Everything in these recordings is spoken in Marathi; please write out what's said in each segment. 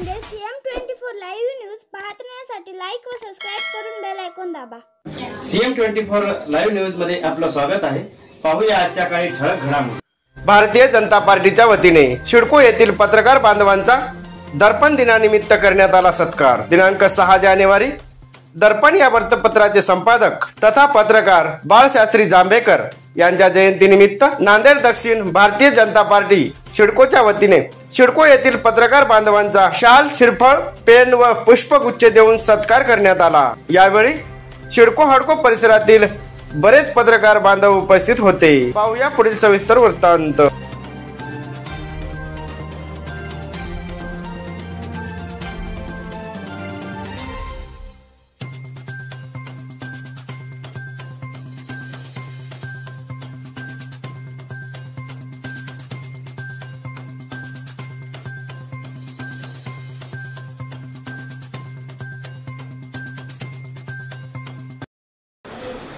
म्हणजे CM24 लाईव्ह न्यूज पाहण्यासाठी लाईक व सबस्क्राइब करून बेल आयकॉन दाबा। CM24 लाईव्ह न्यूज मध्ये आपलं स्वागत आहे। पाहूया आजच्या काही ठळक घडामोडी। भारतीय जनता पार्टीच्या वतीने शिडको येथील पत्रकार बांधवांचा दर्पण दिनानिमित्त करण्यात आला सत्कार। दिनांक 6 जानेवारी दर्पण या वृत्तपत्राचे संपादक तथा पत्रकार बाळशास्त्री जांभेकर यांच्या जयंतीनिमित्त नांदेड दक्षिण भारतीय जनता पार्टी शिडकोच्या वतीने शिडको येथील पत्रकार बांधवांचा शाल, श्रीफळ, पेन व पुष्पगुच्छ देऊन सत्कार करण्यात आला। यावेळी शिडको हडको परिसरातील बरेच पत्रकार बांधव उपस्थित होते। पाहूया पुढील सविस्तर वृत्तांत।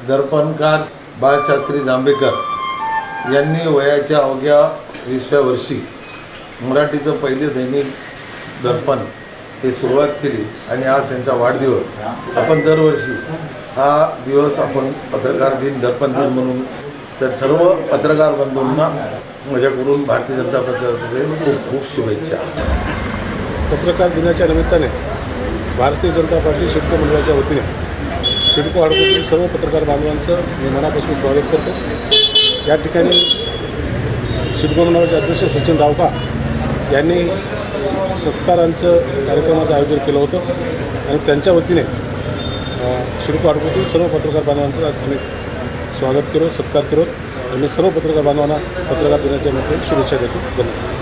दर्पणकार बाळशास्त्री जांभेकर यांनी वयाच्या अवघ्या 20व्या वर्षी मराठीचं पहिले दैनिक दर्पण हे सुरुवात केली आणि आज त्यांचा वाढदिवस। आपण दरवर्षी हा दिवस आपण पत्रकार दिन, दर्पण दिन म्हणून, तर सर्व पत्रकार बंधूंना माझ्याकडून भारतीय जनता पक्षातर्फे खूप खूप शुभेच्छा। पत्रकार दिनाच्या निमित्ताने भारतीय जनता पार्टी शिडको मंडळाच्या वतीने शिडको हडकोतील सर्व पत्रकार बांधवांचं मी मनापासून स्वागत करतो। या ठिकाणी शिडको मंडळाचे अध्यक्ष सचिन रावका यांनी सत्कारांचं कार्यक्रमाचं आयोजन केलं होतं आणि त्यांच्या वतीने शिडको हडकोतील सर्व पत्रकार बांधवांचं आज आम्ही स्वागत केलं, सत्कार केलो आणि सर्व पत्रकार बांधवांना पत्रकार दिनाच्या मध्ये शुभेच्छा देतो। धन्यवाद।